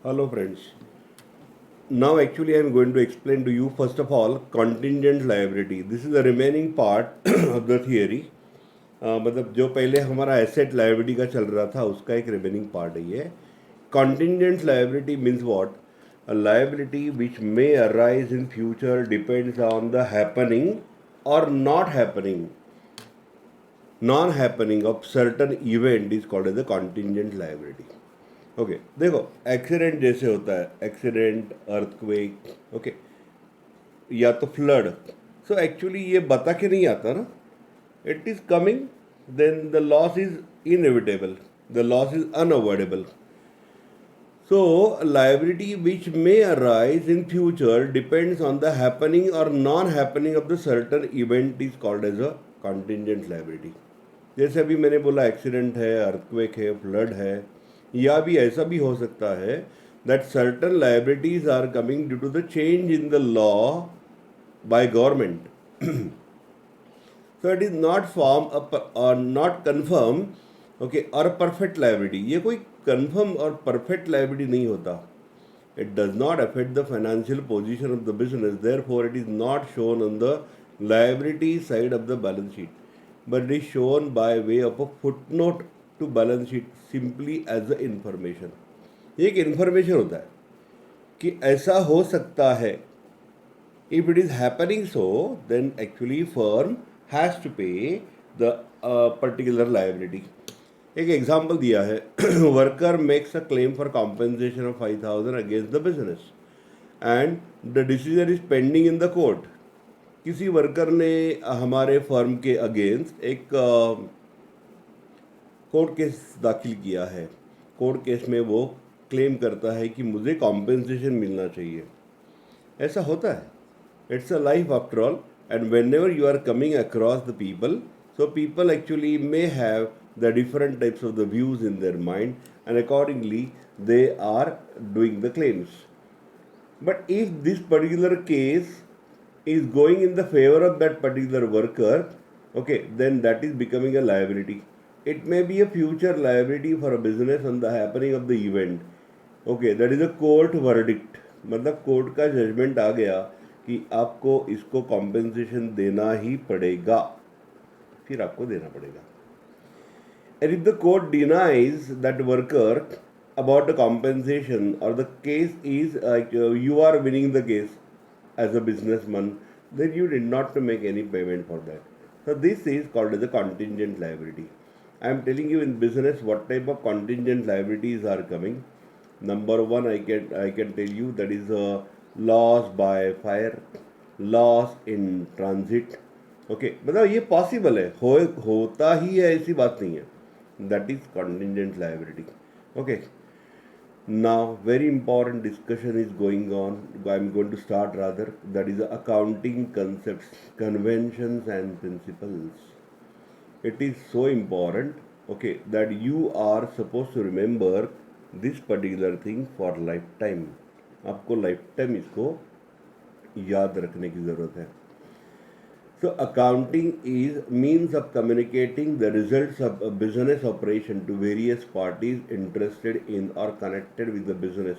Hello friends. Now actually I am going to explain to you first of all contingent liability. This is the remaining part of the theory. मतलब जो पहले हमारा asset liability का चल रहा था उसका एक रिमेनिंग पार्ट है ये. Contingent liability means what? A liability which may arise in future depends on the happening or not happening. Non-happening of certain event is called as a contingent liability. Okay देखो accident जैसे होता है accident earthquake okay या तो flood so actually ये बता के नहीं आता ना it is coming then the loss is inevitable the loss is unavoidable so liability which may arise in future depends on the happening or non-happening of the certain event is called as a contingent liability. जैसे अभी मैंने बोला accident है earthquake है flood है या भी ऐसा भी हो सकता है that certain liabilities are coming due to the change in the law by government. So it is not form not confirm okay और परफेक्ट लाइबिलिटी. ये कोई कन्फर्म और परफेक्ट लाइबिलिटी नहीं होता. It does not affect the financial position of the business therefore it is not shown on the liability side of the balance sheet but it is shown by way of a footnote to balance sheet simply as a information. ये एक information होता है कि ऐसा हो सकता है. If it is happening so then actually firm has to pay the particular liability. एक एग्जाम्पल दिया है worker makes a claim for compensation of 5,000 against the business and the decision is pending in the court. किसी worker ने हमारे firm के against एक court case दाखिल किया है. कोर्ट केस में वो क्लेम करता है कि मुझे कॉम्पेंसेशन मिलना चाहिए. ऐसा होता है. It's a life after all and whenever you are coming across the people so people actually may have the different types of the views in their mind and accordingly they are doing the claims. But if this particular case is going in the favor of that particular worker, okay, then that is becoming a liability. It may be a future liability for a business on the happening of the event. Okay, that is a court verdict. मतलब court का judgement आ गया कि आपको इसको compensation देना ही पड़ेगा, फिर आपको देना पड़ेगा. And if the court denies that worker about the compensation or the case is you are winning the case as a businessman, then you did not to make any payment for that. So this is called as a contingent liability. I am telling you in business what type of contingent liabilities are coming. Number one, I can tell you that is a loss by fire, loss in transit. Okay मतलब ये possible है, होता ही है, ऐसी बात नहीं है. That is contingent liability. Okay now very important discussion is going on. I'm going to start rather, that is accounting concepts, conventions and principles. It is so important okay that you are supposed to remember this particular thing for lifetime. आपको lifetime इसको याद रखने की ज़रूरत है. So accounting is means of communicating the results of a business operation to various parties interested in or connected with the business.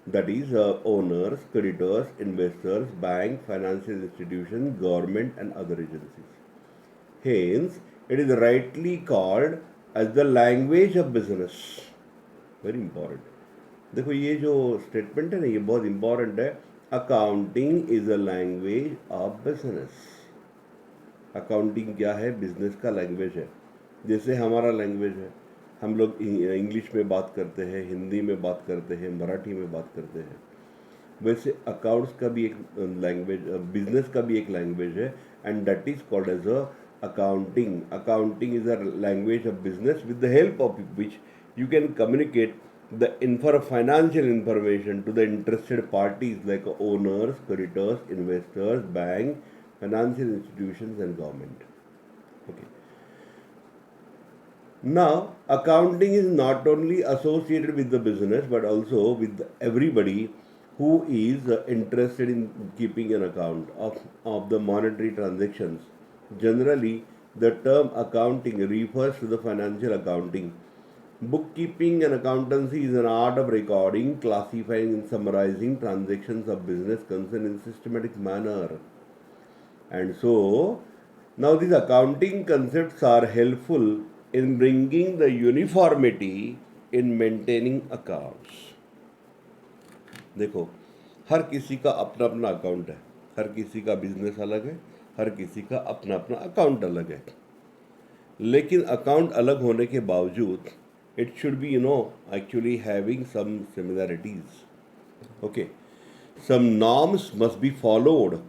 That is owners, creditors, investors, bank, financial institutions, government and other agencies. Hence, it is rightly called as the language of business. Very important. देखो ये जो statement है ना ये बहुत important है. Accounting is a language of business. Accounting क्या है? बिजनेस का लैंग्वेज है. जैसे हमारा लैंग्वेज है, हम लोग इंग्लिश में बात करते हैं, हिंदी में बात करते हैं, मराठी में बात करते हैं, वैसे अकाउंट्स का भी एक लैंग्वेज, बिजनेस का भी एक लैंग्वेज है and that is called as a accounting. Accounting is a language of business with the help of which you can communicate the financial information to the interested parties like owners, creditors, investors, bank, financial institutions and government. Okay. Now, accounting is not only associated with the business but also with everybody who is interested in keeping an account of the monetary transactions. Generally, the term accounting refers to the financial accounting Bookkeeping and accountancy is an art of recording, classifying, and summarizing transactions of business concern in systematic manner. And so, now these accounting concepts are helpful in bringing the uniformity in maintaining accounts. देखो, हर किसी का अपना अपना account है, हर किसी का business अलग है, हर किसी का अपना अपना अकाउंट अलग है, लेकिन अकाउंट अलग होने के बावजूद it should be actually having some similarities. Okay, some norms must be followed,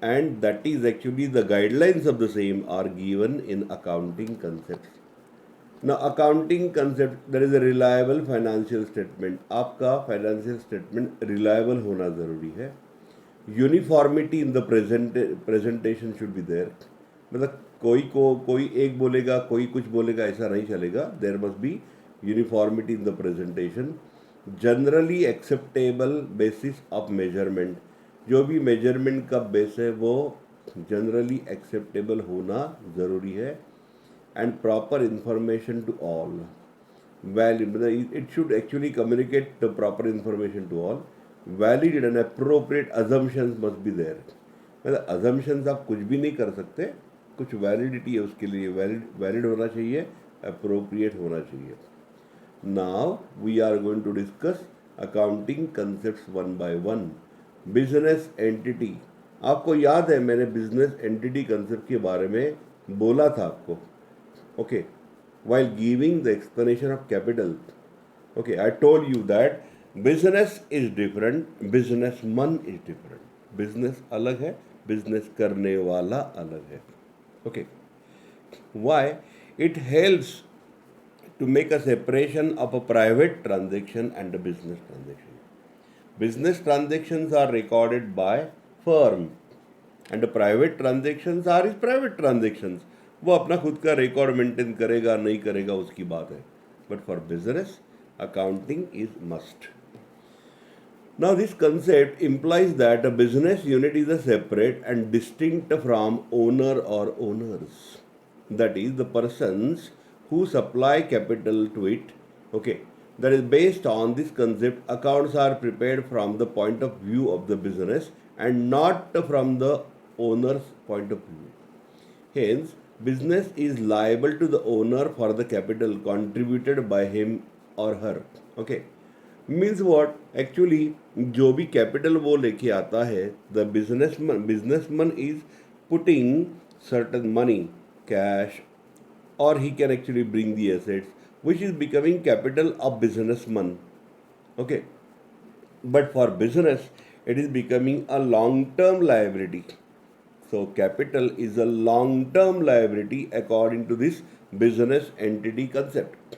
and that is actually the guidelines of the same are given in accounting concepts. Now accounting concept, there is a reliable financial statement. आपका financial statement reliable होना ज़रूरी है. Uniformity in the presentation should be there. मतलब कोई एक बोलेगा, कोई कुछ बोलेगा, ऐसा नहीं चलेगा. There must be uniformity in the presentation. Generally acceptable basis of measurement. जो भी measurement का base है वो generally acceptable होना ज़रूरी है. And proper information to all. It should actually communicate the proper information to all. Valid and appropriate assumptions must be there. मतलब assumptions आप कुछ भी नहीं कर सकते, कुछ validity है उसके लिए, valid होना चाहिए, appropriate होना चाहिए. Now we are going to discuss accounting concepts one by one. Business entity. आपको याद है मैंने business entity concept के बारे में बोला था आपको. Okay, while giving the explanation of capital, okay, I told you that business is different, businessman is different. Business अलग है, business करने वाला अलग है. Okay, why? It helps to make a separation of a private transaction and a business transaction. Business transactions are recorded by firm and the private transactions are his private transactions. वो अपना खुद का record maintain करेगा नहीं करेगा उसकी बात है, but for business accounting is must. Now this concept implies that a business unit is a separate and distinct from owner or owners, that is the persons who supply capital to it. Okay, that is based on this concept, accounts are prepared from the point of view of the business and not from the owner's point of view. Hence, business is liable to the owner for the capital contributed by him or her. Okay, means what? Actually, जो भी capital वो लेके आता है, the businessman is putting certain money, cash, or he can actually bring the assets, which is becoming capital of businessman. Okay, but for business, it is becoming a long-term liability. So capital is a long-term liability according to this business entity concept.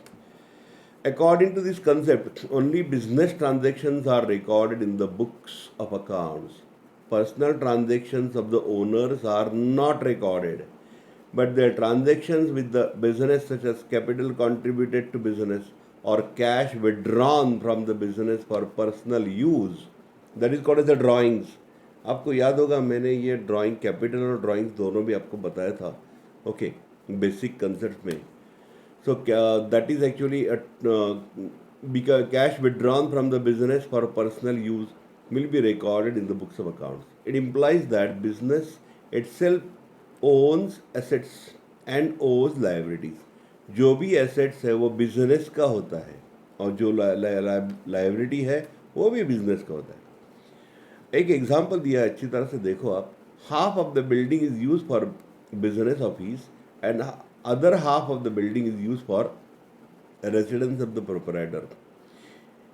According to this concept, only business transactions are recorded in the books of accounts. Personal transactions of the owners are not recorded, but their transactions with the business, such as capital contributed to business or cash withdrawn from the business for personal use, that is called as the drawings. आपको याद होगा मैंने ये drawing capital और drawings दोनों भी आपको बताया था. ओके, बेसिक कंसेप्ट में. So that is actually cash withdrawn from the business for personal use will be recorded in the books of accounts. It implies that business itself owns assets and owes liabilities. जो भी assets है वो business का होता है और जो liability है वो भी बिजनेस का होता है. एक एग्जाम्पल दिया है, अच्छी तरह से देखो आप. Half of the building is use for business office and other half of the building is use for residence of the proprietor.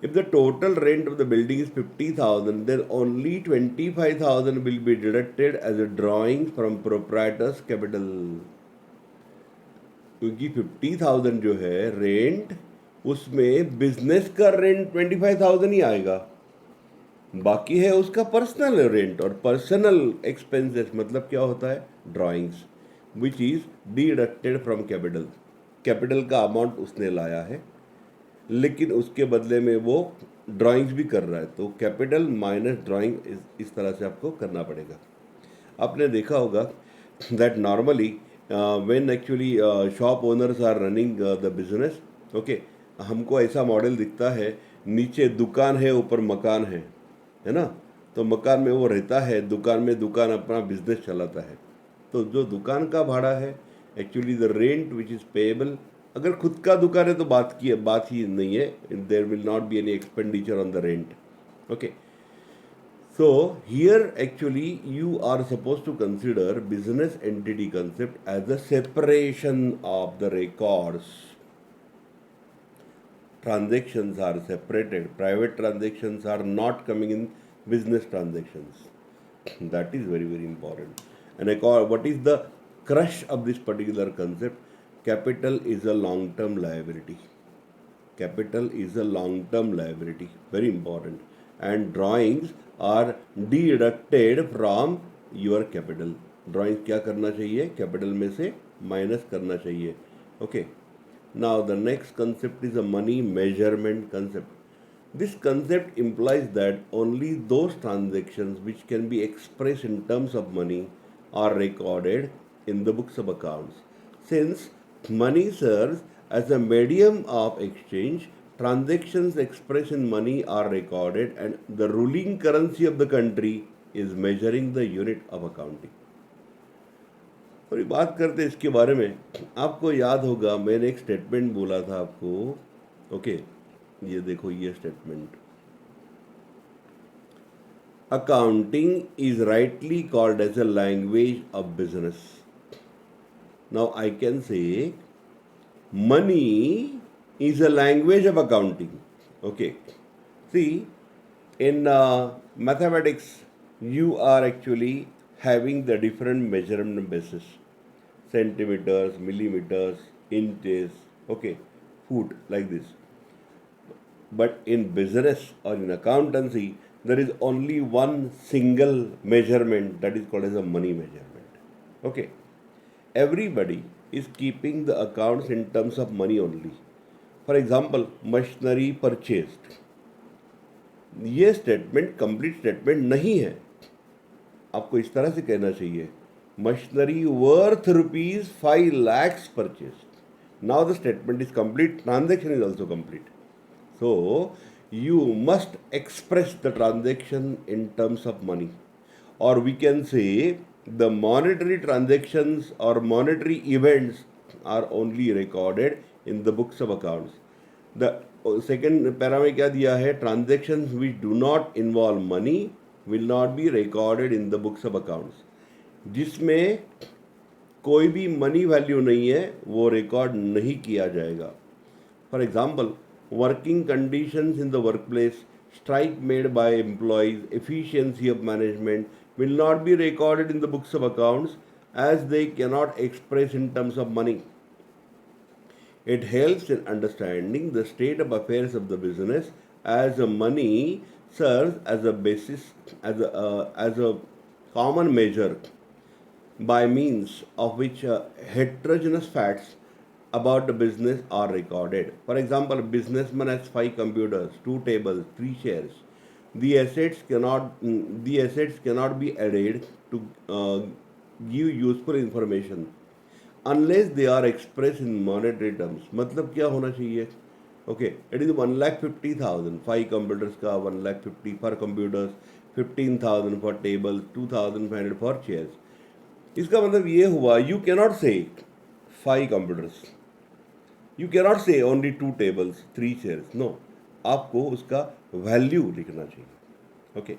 If the total rent of the building is 50,000, then only 25,000 will be deducted as a drawing from proprietor's capital. क्योंकि 50,000 जो है rent, उसमें business का rent 25,000 ही आएगा. बाकी है उसका personal rent और पर्सनल एक्सपेंसेस. मतलब क्या होता है? Drawings, which is deducted from capital. Capital का अमाउंट उसने लाया है, लेकिन उसके बदले में वो ड्राइंग्स भी कर रहा है, तो कैपिटल माइनस ड्राइंग इस तरह से आपको करना पड़ेगा. आपने देखा होगा that normally when actually shop owners are running the business, okay, हमको ऐसा मॉडल दिखता है, नीचे दुकान है ऊपर मकान है ना, तो मकान में वो रहता है, दुकान में दुकान अपना बिजनेस चलाता है। तो जो दुकान का भाड़ा है actually the rent which is payable, अगर खुद का दुकान है तो बात ही नहीं है, there will not be any expenditure on the rent. Okay, so here actually you are supposed to consider business entity concept as a separation of the records. Transactions are separated. Private transactions are not coming in business transactions. That is very, very important. And what is the crush of this particular concept? Capital is a long-term liability. Capital is a long-term liability. Very important. And drawings are deducted from your capital. Drawings क्या करना चाहिए? Capital में से minus करना चाहिए. Okay. Now the next concept is a money measurement concept. This concept implies that only those transactions which can be expressed in terms of money are recorded in the books of accounts. Since money serves as a medium of exchange, transactions expressed in money are recorded, and the ruling currency of the country is measuring the unit of accounting. थोड़ी बात करते इसके बारे में। आपको याद होगा मैंने एक स्टेटमेंट बोला था आपको। ओके, ये देखो ये statement, accounting is rightly called as a language of business. Now I can say money is a language of accounting. Okay, see, in mathematics you are actually having the different measurement basis, centimeters, millimeters, inches, okay, foot, like this. But in business or in accountancy there is only one single measurement, that is called as a money measurement. Okay, everybody is keeping the accounts in terms of money only. For example machinery purchased, ये statement complete statement नहीं है। आपको इस तरह से कहना चाहिए machinery worth ₹5 lakhs purchased. Now the statement is complete, transaction is also complete. So you must express the transaction in terms of money, और we can say the monetary transactions और monetary events are only recorded in the books of accounts. The second para में क्या दिया है? Transactions which do not involve money will not be recorded in the books of accounts. जिसमें कोई भी money value नहीं है वो रिकॉर्ड नहीं किया जाएगा। For example working conditions in the work place, strike made by employees, efficiency of management will not be recorded in the books of accounts as they cannot express in terms of money. It helps in understanding the state of affairs of the business, as money serves as a basis, as a common measure by means of which heterogeneous facts about the business are recorded. For example, a businessman has 5 computers, 2 tables, 3 chairs. The assets cannot be added to give useful information unless they are expressed in monetary terms. मतलब क्या होना चाहिए? Okay, it is 1,50,000, 5 computers का 1,50,000 for computers, 15,000 for table, 2,500 for chairs. इसका मतलब ये हुआ you cannot say 5 computers, you cannot say only 2 tables, 3 chairs. No, आपको उसका वैल्यू लिखना चाहिए। Okay,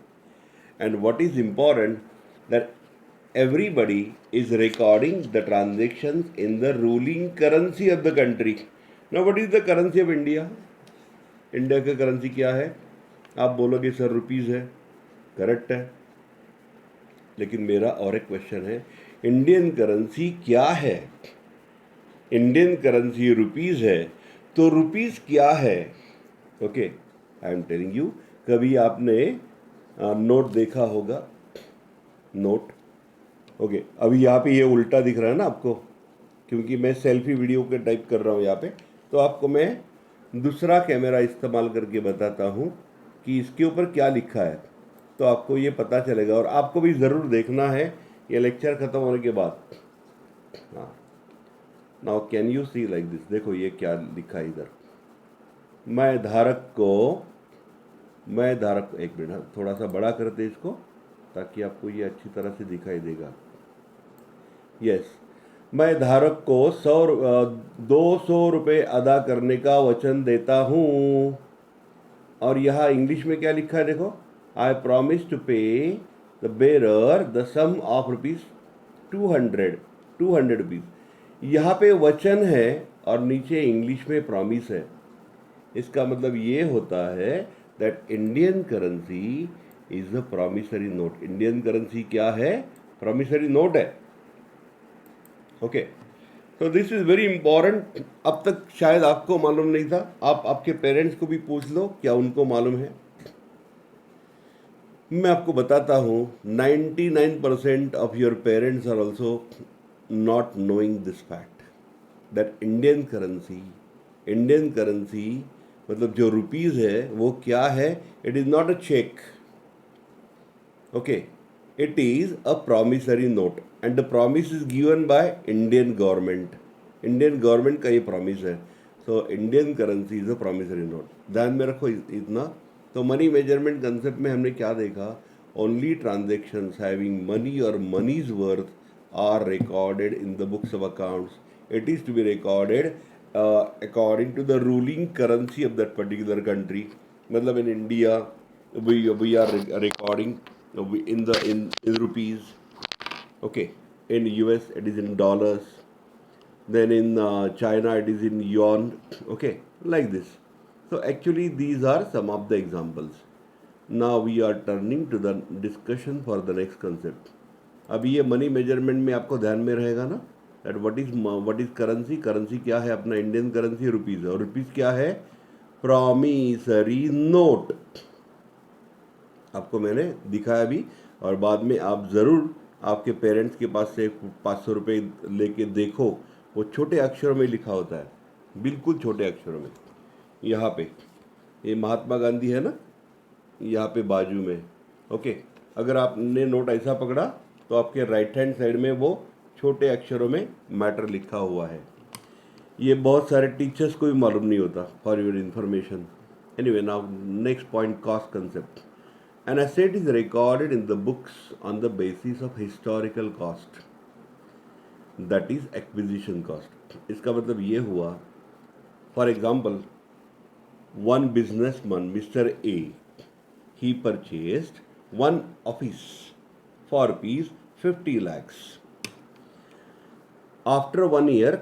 and what is important that everybody is recording the transactions in the ruling currency of the country. Now what is the currency of India? India का currency क्या है? आप बोलोगे sir rupees है, करेक्ट है, लेकिन मेरा और एक क्वेश्चन है, इंडियन करेंसी क्या है? इंडियन करेंसी रुपीज़ है, तो रुपीज़ क्या है? Okay, I am telling you, कभी आपने नोट देखा होगा, नोट। ओके, अभी यहाँ पे ये उल्टा दिख रहा है ना आपको, क्योंकि मैं सेल्फी वीडियो के टाइप कर रहा हूँ यहाँ पे, तो आपको मैं दूसरा कैमरा इस्तेमाल करके बताता हूँ कि इसके ऊपर क्या लिखा है, तो आपको ये पता चलेगा। और आपको भी ज़रूर देखना है ये लेक्चर ख़त्म होने के बाद। हाँ, now can you see like this, देखो ये क्या लिखा है इधर, मैं धारक, एक मिनट थोड़ा सा बड़ा करते इसको ताकि आपको ये अच्छी तरह से दिखाई देगा। यस, मैं धारक को 200 रुपये अदा करने का वचन देता हूँ। और यहाँ इंग्लिश में क्या लिखा है देखो, I promise to pay the bearer the sum of ₹200 rupees. यहाँ पे वचन है और नीचे इंग्लिश में प्रॉमिस है। इसका मतलब ये होता है that Indian currency is a promissory note. Indian currency क्या है? प्रॉमिसरी नोट है। ओके, तो दिस इज वेरी इंपॉर्टेंट। अब तक शायद आपको मालूम नहीं था, आप आपके पेरेंट्स को भी पूछ लो क्या उनको मालूम है। मैं आपको बताता हूँ 99% of your parents are also not knowing this fact that Indian currency मतलब जो रुपीज़ है वो क्या है? It is not a cheque, okay, it is a promissory note and the promise is given by Indian government. Indian government का ये promise है। So Indian currency is a promissory note। ध्यान में रखो इतना। तो मनी मेजरमेंट कंसेप्ट में हमने क्या देखा? Only transactions having money or money's worth are recorded in the books of accounts. It is to be recorded according to the ruling currency of that particular country। मतलब in India we are recording in rupees, okay, in US it is in dollars, then in China it is in yuan, okay, like this. So actually these are some of the examples. Now we are turning to the discussion for the next concept. अब ये money measurement में आपको ध्यान में रहेगा ना that what is currency. Currency क्या है? अपना इंडियन करेंसी रुपीज़ है। और रुपीज़ क्या है? Promissory note. आपको मैंने दिखाया भी, और बाद में आप ज़रूर आपके पेरेंट्स के पास से 500 रुपये लेके देखो, वो छोटे अक्षरों में लिखा होता है, बिल्कुल छोटे अक्षरों में। यहाँ पे ये महात्मा गांधी है ना, यहाँ पे बाजू में, ओके। अगर आपने नोट ऐसा पकड़ा तो आपके राइट हैंड साइड में वो छोटे अक्षरों में मैटर लिखा हुआ है। ये बहुत सारे टीचर्स को भी मालूम नहीं होता, for your information. Anyway, now next point, cost concept. An asset is recorded in the books on the basis of historical cost, that is acquisition cost। इसका मतलब ये हुआ, for example, one businessman, Mr. A, he purchased one office for ₹50 lakhs. After 1 year,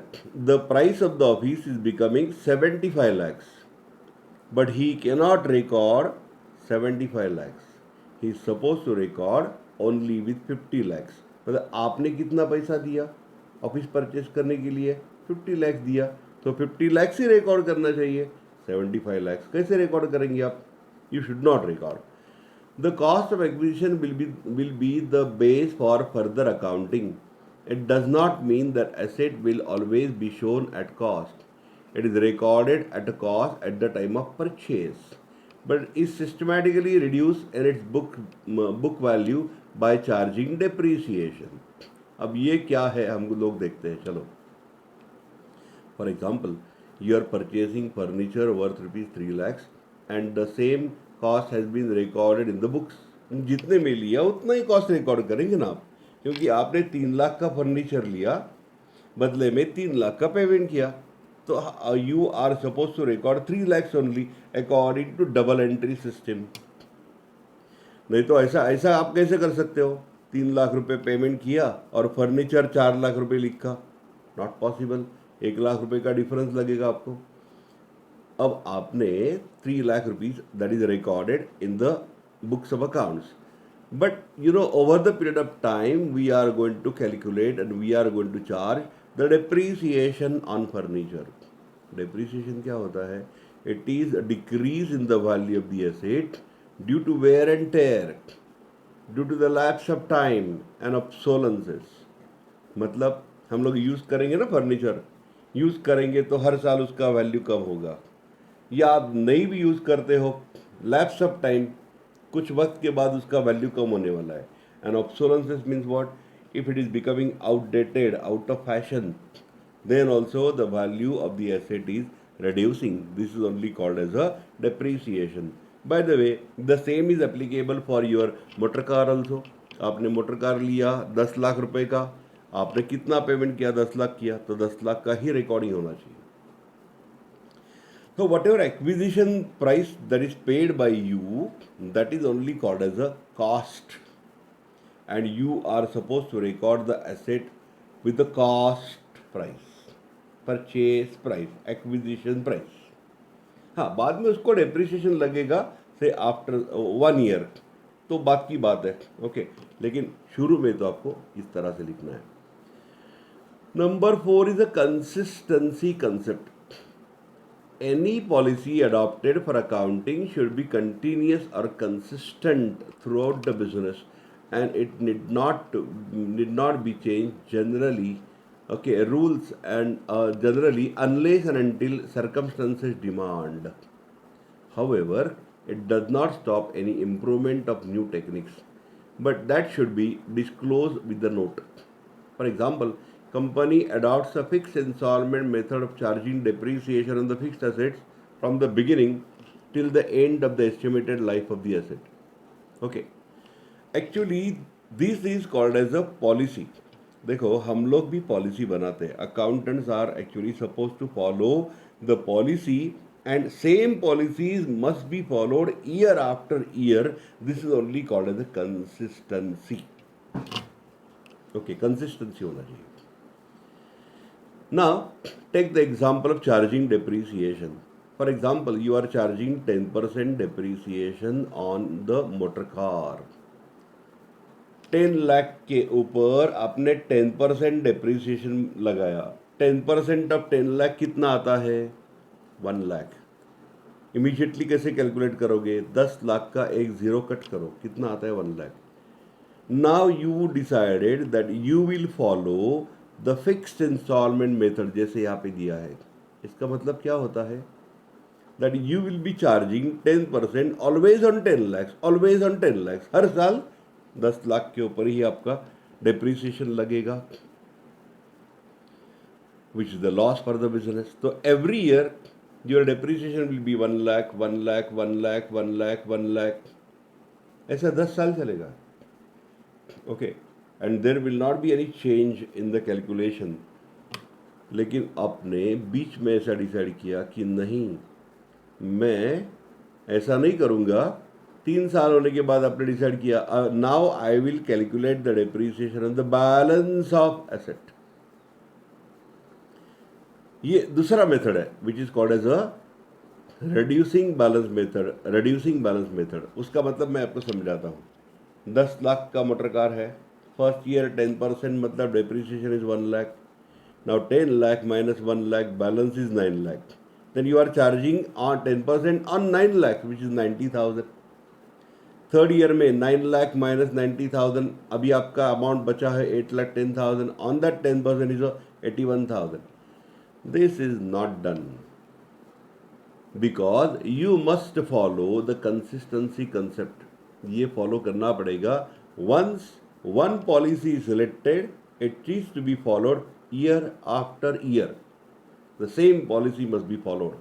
the price of the office is becoming 75 lakhs, but he cannot record 75 lakhs। He is suppose to record only with 50 lakhs। मतलब आपने कितना पैसा दिया office purchase करने के लिए? 50 lakhs दिया, तो 50 lakhs ही रिकॉर्ड करना चाहिए। 75 lakhs कैसे रिकॉर्ड करेंगे आप? You should not record. The cost of acquisition will be the base for further accounting. It does not mean that asset will always be shown at cost. It is recorded at a cost at the time of purchase, but is systematically reduced in its book value by charging depreciation। अब ये क्या है हम लोग देखते हैं, चलो। For example, you are purchasing furniture worth ₹3 lakhs and the same cost has been recorded in the books। जितने में लिया उतना ही कॉस्ट रिकॉर्ड करेंगे ना आप, क्योंकि आपने 3 लाख का फर्नीचर लिया, बदले में 3 लाख का पेमेंट किया, तो you are suppose to record 3 lakhs only according to double entry system. नहीं तो ऐसा आप कैसे कर सकते हो? 3 लाख रुपए पेमेंट किया और फर्नीचर 4 लाख रुपए लिखा, नॉट पॉसिबल। 1 लाख रुपए का डिफरेंस लगेगा आपको। अब आपने 3 lakh rupees that is recorded in the books of accounts, but over the period of time we are going to calculate and we are going to charge the depreciation on furniture. Depreciation क्या होता है? It is a decrease in the value of the asset due to wear and tear, due to the lapse of time and obsolescences. मतलब हम लोग use करेंगे ना furniture, use करेंगे तो हर साल उसका वैल्यू कम होगा, या आप नहीं भी यूज़ करते हो, लैप्स ऑफ टाइम, कुछ वक्त के बाद उसका वैल्यू कम होने वाला है। And obsolescences means what? If it is becoming outdated, out of fashion, then also the value of the asset is reducing. This is only called as a depreciation. By the way, the same is applicable for your motor car also. आपने motor car लिया 10 लाख रुपए का, आपने कितना payment किया? 10 लाख किया, तो 10 लाख का ही रिकॉर्डिंग होना चाहिए. So whatever acquisition price that is paid by you, that is only called as a cost, and you are supposed to record the asset with the cost price, purchase price, acquisition price. हाँ, बाद में उसको depreciation लगेगा से after 1 year, तो बात की बात है. ओके, लेकिन शुरू में तो आपको इस तरह से लिखना है. Number 4 is a consistency concept. Any policy adopted for accounting should be continuous or consistent throughout the business, and it need not be changed generally. Okay, rules and generally unless and until circumstances demand. However, it does not stop any improvement of new techniques, but that should be disclosed with the note. For example, company adopts a fixed installment method of charging depreciation on the fixed assets from the beginning till the end of the estimated life of the asset. Okay, actually this is called as a policy. देखो, हम लोग भी policy बनाते हैं. Accountants are actually suppose to follow the policy, and same policies must be followed year after year. This is only called as a consistency. Okay, consistency होना चाहिए. Now, take the example of charging depreciation. For example, you are charging 10% depreciation on the motor car. 10 lakh के ऊपर आपने 10% depreciation लगाया. 10% of 10 lakh कितना आता है? 1 lakh. Immediately कैसे कैलकुलेट करोगे? 10 लाख का एक जीरो कट करो, कितना आता है? 1 lakh. Now you decided that you will follow the fixed installment method, जैसे यहाँ पे दिया है. इसका मतलब क्या होता है? That you will be charging 10% always on 10 lakhs, always on 10 lakhs. हर साल 10 लाख के ऊपर ही आपका depreciation लगेगा, which is the loss for the business. So every year your depreciation will be 1 lakh, 1 lakh, 1 lakh, 1 lakh, 1 lakh. ऐसा 10 साल चलेगा. Okay, and there will not be any change in the calculation. लेकिन आपने बीच में ऐसा decide किया कि नहीं, मैं ऐसा नहीं करूँगा. 3 साल होने के बाद आपने डिसाइड किया, now I will calculate the depreciation on the balance of asset. ये दूसरा मेथड है which is called as a reducing balance method. Reducing balance method, उसका मतलब मैं आपको समझाता हूँ. 10 लाख का मोटर कार है. फर्स्ट ईयर 10% मतलब depreciation is 1 lakh. Now 10 lakh minus 1 lakh balance is 9 lakh. Then you are charging on 10% on 9 lakh, which is 90,000. Third year में 9 lakh minus 90,000, अभी आपका अमाउंट बचा है 8,10,000. On that 10% is 81,000. This is not done because you must follow the consistency concept. ये फॉलो करना पड़ेगा. Once one policy selected, it is to be followed year after year. The same policy must be followed.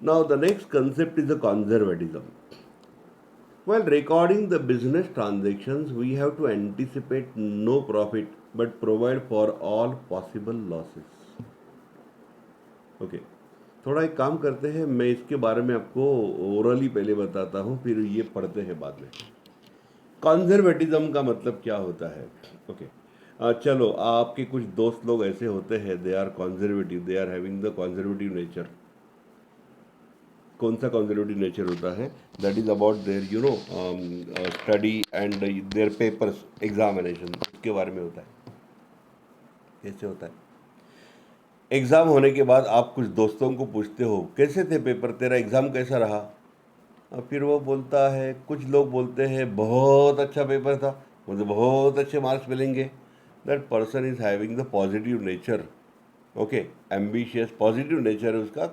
Now the next concept is the conservatism. While recording the business transactions, we have to anticipate no profit but provide for all possible losses. Okay, थोड़ा एक काम करते हैं, मैं इसके बारे में आपको ओरली पहले बताता हूँ, फिर ये पढ़ते हैं बाद में. कंजर्वेटिज्म का मतलब क्या होता है? ओके, चलो, आपके कुछ दोस्त लोग ऐसे होते हैं, they are conservative, they are having the conservative nature. कौन सा कंजर्वेटिव नेचर होता है? That is about their study and their papers, examination, उसके बारे में होता है. कैसे होता है? एग्ज़ाम होने के बाद आप कुछ दोस्तों को पूछते हो, कैसे थे पेपर, तेरा एग्ज़ाम कैसा रहा? और फिर वो बोलता है, कुछ लोग बोलते हैं बहुत अच्छा पेपर था, मुझे बहुत अच्छे मार्क्स मिलेंगे. That person is having the positive nature. Okay, ambitious, positive nature है उसका,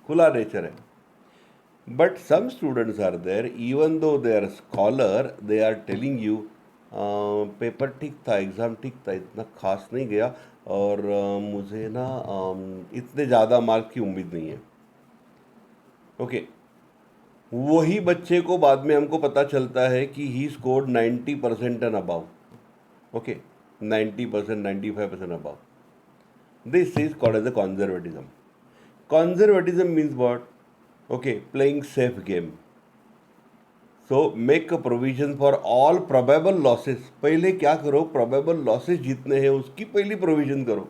खुला nature है. But some students are there, even though they are scholar, they are telling you paper ठीक था, एग्ज़ाम ठीक था, इतना खास नहीं गया, और मुझे ना इतने ज़्यादा मार्क की उम्मीद नहीं है। ओके, वही बच्चे को बाद में हमको पता चलता है कि he scored 90% and above. Okay, 90%, 95% above. This is called as a conservatism. Conservatism means what? Okay, playing safe game. So make a provision for all probable losses. पहले क्या करो, probable losses जितने हैं उसकी पहली provision करो.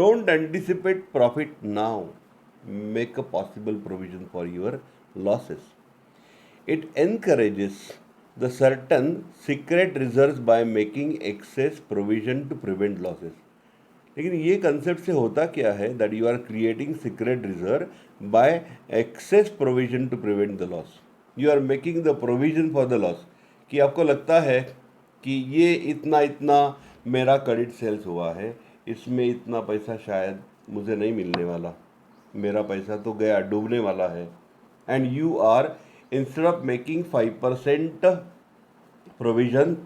Don't anticipate profit now. Make a possible provision for your losses. It encourages the certain secret reserves by making excess provision to prevent losses. लेकिन ये कंसेप्ट से होता क्या है, that you are creating secret reserve by excess provision to prevent the loss. You are making the provision for the loss. कि आपको लगता है कि ये इतना इतना मेरा क्रेडिट सेल्स हुआ है, इसमें इतना पैसा शायद मुझे नहीं मिलने वाला, मेरा पैसा तो गया, डूबने वाला है. And you are, instead of making 5% provision,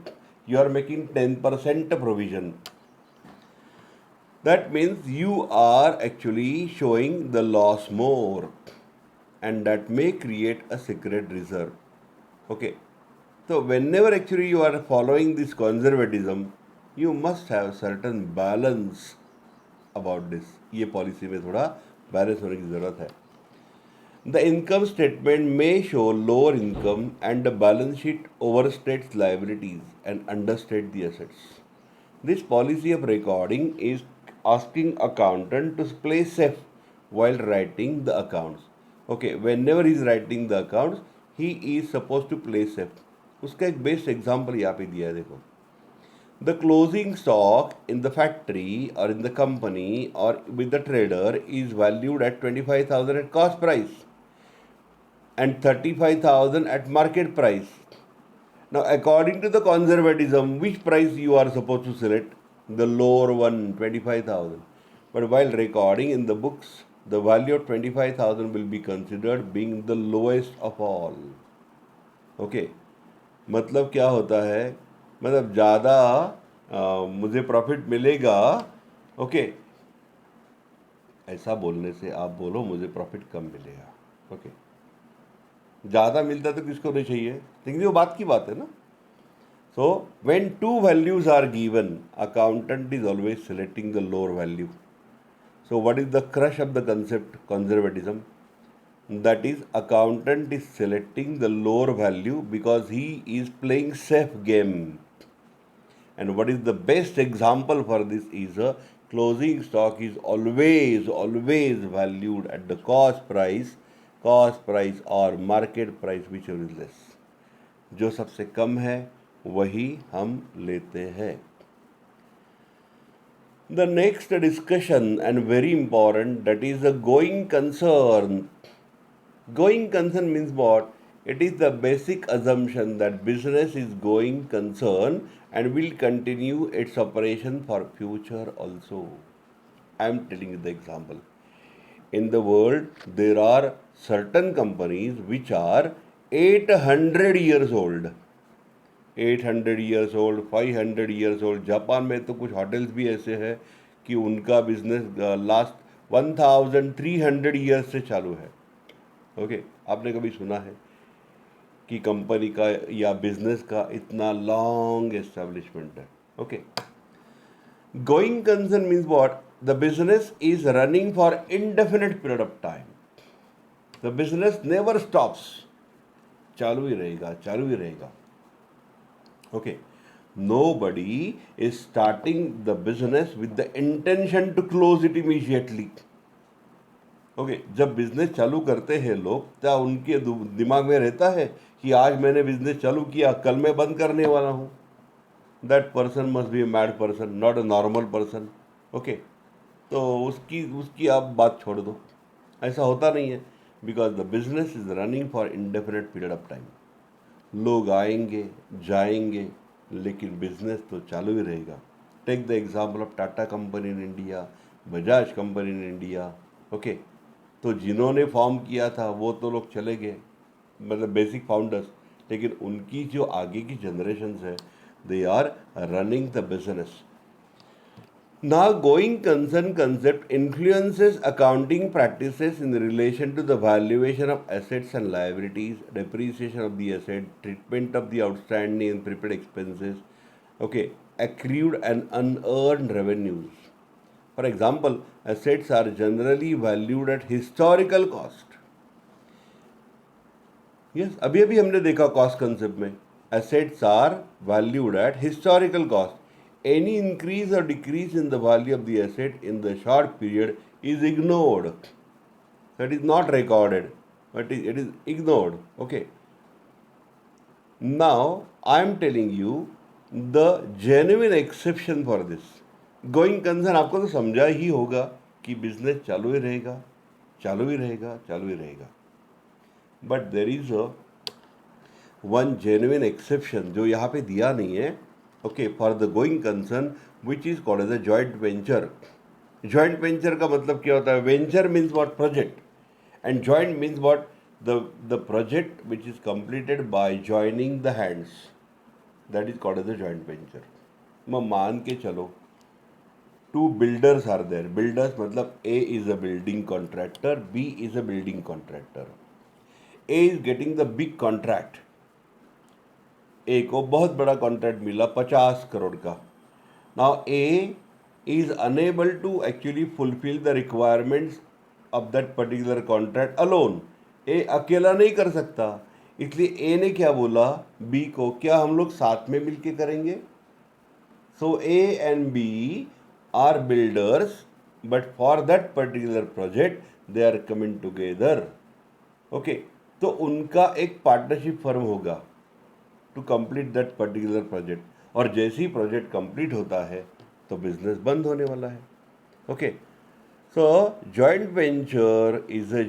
you are making 10% provision. That means you are actually showing the loss more, and that may create a secret reserve. Okay, so whenever actually you are following this conservatism, you must have certain balance about this. ये policy में थोड़ा balance होने की ज़रूरत है. The income statement may show lower income and the balance sheet overstates liabilities and understates the assets. This policy of recording is asking accountant to play safe while writing the accounts. Okay, whenever he is writing the accounts, he is supposed to play safe. उसका एक best example यहाँ पे दिया है, देखो. The closing stock in the factory or in the company or with the trader is valued at 25,000 at cost price and 35,000 at market price. Now, according to the conservatism, which price you are supposed to select? The lower one, 25,000. But while recording in the books, the value of 25,000 will be considered being the lowest of all. Okay, मतलब क्या होता है, मतलब ज़्यादा मुझे profit मिलेगा. Okay, ऐसा बोलने से आप बोलो मुझे प्रॉफिट कम मिलेगा. ओके, ज़्यादा मिलता तो किसको नहीं चाहिए, लेकिन वो बात की बात है ना. So when two values are given, accountant is always selecting the lower value. So what is the crush of the concept conservatism? That is, accountant is selecting the lower value because he is playing safe game. And what is the best example for this is a closing stock is always valued at the cost price or market price, whichever is less. जो सबसे कम है वही हम लेते हैं. The next discussion, and very important, that is the going concern. Going concern means what? It is the basic assumption that business is going concern and will continue its operation for future also. I am telling you the example. In the world, there are certain companies which are 800 years old. 800 years old, 500 years old. Japan में तो कुछ hotels भी ऐसे हैं कि उनका business last 1300 years से चालू है. ओके, आपने कभी सुना है कि कंपनी का या बिजनेस का इतना लॉन्ग एस्टेब्लिशमेंट है? Okay, going concern means what? The business is running for indefinite period of time. The business never stops. चालू ही रहेगा, चालू ही रहेगा. Okay, nobody is starting the business with the intention to close it immediately. Okay, जब business चालू करते हैं लोग, क्या उनके दिमाग में रहता है कि आज मैंने बिजनेस चालू किया, कल मैं बंद करने वाला हूँ? That person must be a mad person, not a normal person. Okay, तो उसकी आप बात छोड़ दो. ऐसा होता नहीं है, because the business is running for indefinite period of time. लोग आएंगे जाएंगे, लेकिन बिजनेस तो चालू ही रहेगा. Take the example of Tata company in India, Bajaj company in India. Okay, तो जिन्होंने फॉर्म किया था वो तो लोग चले गए, मतलब बेसिक फाउंडर्स, लेकिन उनकी जो आगे की जनरेशंस है, they are running the business. Now, going concern concept influences accounting practices in relation to the valuation of assets and liabilities, depreciation of the asset, treatment of the outstanding and prepaid expenses, okay, accrued and unearned revenues. For example, assets are generally valued at historical cost. Yes, अभी अभी हमने देखा cost concept में assets are valued at historical cost. Any increase or decrease in the value of the asset in the short period is ignored. That is not recorded, but it is ignored. Okay. Now I am telling you the genuine exception for this. Going concern आपको तो समझा ही होगा कि business चालू ही रहेगा, चालू ही रहेगा, चालू ही रहेगा. But there is a one genuine exception जो यहाँ पे दिया नहीं है, okay, for the going concern which is called as a joint venture. Joint venture का मतलब क्या होता है? Venture means what? Project. And joint means what? The project which is completed by joining the hands, that is called as a joint venture. मैं मान के चलो two builders are there. Builders मतलब A is a building contractor, B is a building contractor. A is getting the big contract. A को बहुत बड़ा contract मिला 50 करोड़ का. Now A is unable to actually fulfil the requirements of that particular contract alone. A अकेला नहीं कर सकता, इसलिए ए ने क्या बोला बी को, क्या हम लोग साथ में मिलके करेंगे? So A and B are builders, but for that particular project they are coming together. Okay, तो उनका एक पार्टनरशिप फर्म होगा to complete that particular project. और जैसे ही प्रोजेक्ट कंप्लीट होता है तो बिजनेस बंद होने वाला है. Okay, so joint venture is a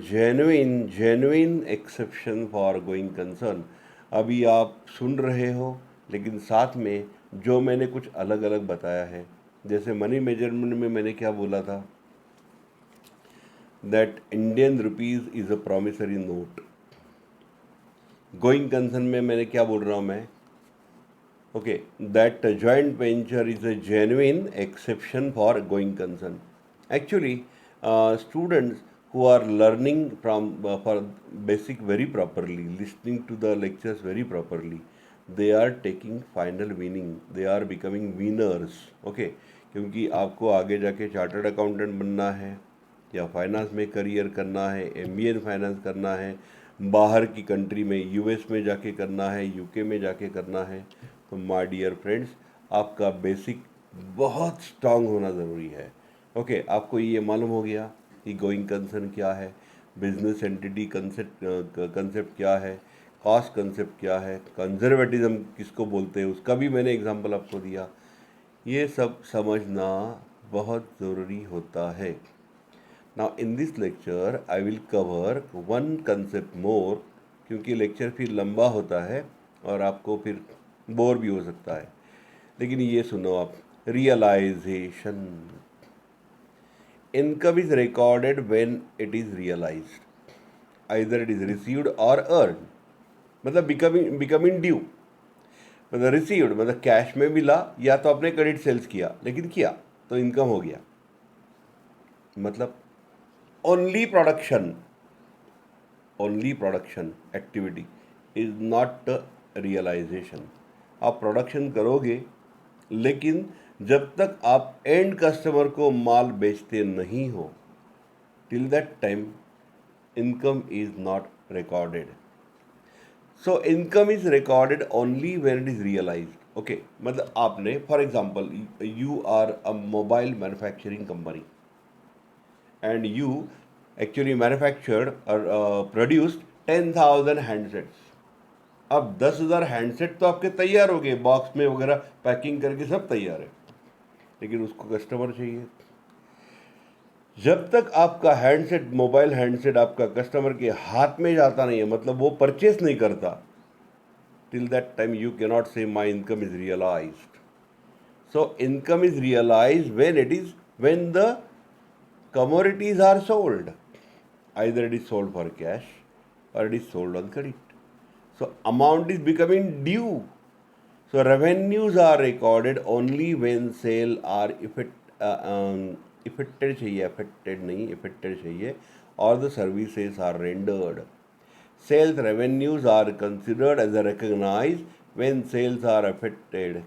genuine exception for going concern. अभी आप सुन रहे हो, लेकिन साथ में जो मैंने कुछ अलग अलग बताया है, जैसे मनी मेजरमेंट में मैंने क्या बोला था, that Indian rupees is a promissory note. Going concern में मैंने क्या बोल रहा हूँ मैं? Okay, that joint venture is a genuine exception for going concern. Actually students who are learning from for basic very properly, listening to the lectures very properly, they are taking final winning, they are becoming winners. Okay, क्योंकि आपको आगे जाके chartered accountant बनना है, या finance में career करना है, MBA इन फाइनेंस करना है, बाहर की कंट्री में US में जाके करना है, UK में जाके करना है, तो माय डियर फ्रेंड्स, आपका बेसिक बहुत स्ट्रांग होना ज़रूरी है. ओके, आपको ये मालूम हो गया कि गोइंग कंसर्न क्या है, बिजनेस एंटिटी कंसेप्ट क्या है, कॉस्ट कंसेप्ट क्या है, कंजर्वेटिज्म किसको बोलते हैं, उसका भी मैंने एग्जांपल आपको दिया. ये सब समझना बहुत ज़रूरी होता है. Now in this lecture I will cover one concept more, क्योंकि लेक्चर फिर लंबा होता है और आपको फिर बोर भी हो सकता है. लेकिन ये सुनो आप, realisation. Income is recorded when it is realized. Either it is received or earned. मतलब becoming due. मतलब received मतलब कैश में मिला, या तो आपने क्रेडिट सेल्स किया, लेकिन किया तो इनकम हो गया. मतलब only production activity is not realization. आप प्रोडक्शन करोगे, लेकिन जब तक आप एंड कस्टमर को माल बेचते नहीं हो, till that time income is not recorded. So income is recorded only when it is realized. Okay, मतलब आपने, for example, you are a mobile manufacturing company and you actually manufactured और produced 10,000 handsets. अब 10,000 handset तो आपके तैयार हो गए, box में वगैरह पैकिंग करके सब तैयार है, लेकिन उसको कस्टमर चाहिए. जब तक आपका हैंडसेट, मोबाइल हैंडसेट आपका कस्टमर के हाथ में जाता नहीं है, मतलब वो परचेस नहीं करता, till that time you can not say my income is realised. So income is realised when the commodities are sold. Either it is sold for cash or it is sold on credit. So amount is becoming due. So revenues are recorded only when sales are effected चाहिए, affected नहीं, effected चाहिए, और the services are rendered. Sales revenues are considered as a recognized when sales are affected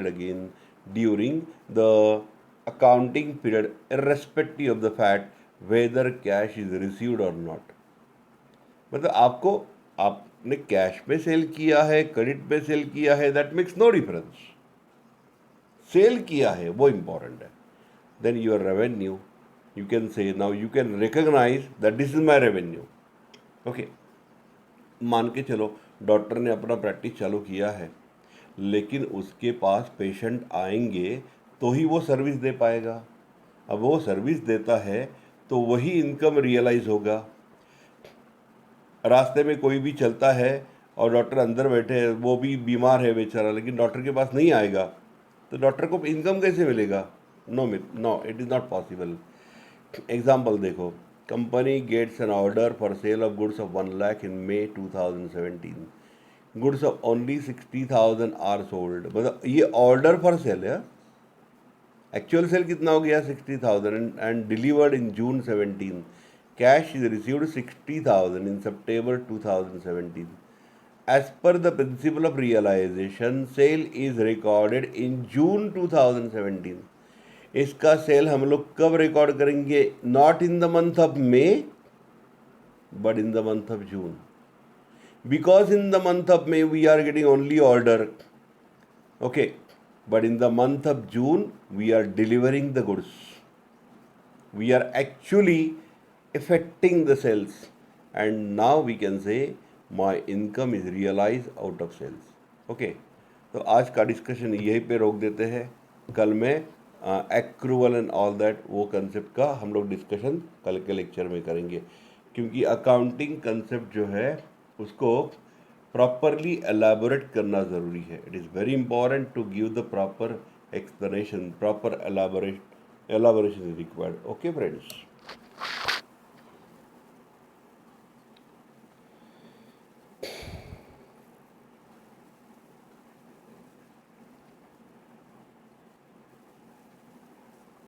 again during the accounting period, irrespective of the fact whether cash is received or not. मतलब आपने cash पे sale किया है, credit पे sale किया है, that makes no difference. Sale किया है वो इम्पॉर्टेंट है. Then your revenue, you can say now, you can recognize that this is my revenue. Okay, मान के चलो डॉक्टर ने अपना प्रैक्टिस चालू किया है, लेकिन उसके पास पेशेंट आएंगे तो ही वो सर्विस दे पाएगा. अब वो सर्विस देता है तो वही इनकम रियलाइज होगा. रास्ते में कोई भी चलता है और डॉक्टर अंदर बैठे हैं, वो भी बीमार है बेचारा, लेकिन डॉक्टर के पास नहीं आएगा, तो डॉक्टर को इनकम कैसे मिलेगा? No it is not possible. Example देखो, company gets an order for sale of goods of 1 lakh in May 2017. Goods of only 60,000 are sold. मतलब ये ऑर्डर फॉर सेल है. एक्चुअल सेल कितना हो गया? 60,000 and delivered in June 17. Cash is received 60,000 in September 2017. As per the principle of realization, sale is recorded in June 2017. इसका cell हम लोग कब रिकॉर्ड करेंगे? Not in the month of May but in the month of June, because in the month of May we are getting only order. Okay, but in the month of June we are delivering the goods. We are actually affecting the sales, and now we can say my income is realized out of sales. Okay, तो आज का discussion यहीं पे रोक देते हैं. कल में एक्रूवल एंड ऑल दैट, वो कंसेप्ट का हम लोग डिस्कशन कल के लेक्चर में करेंगे, क्योंकि अकाउंटिंग कंसेप्ट जो है उसको प्रॉपरली एलाबोरेट करना ज़रूरी है. It is very important to give the proper explanation, proper elaboration is required. Okay friends.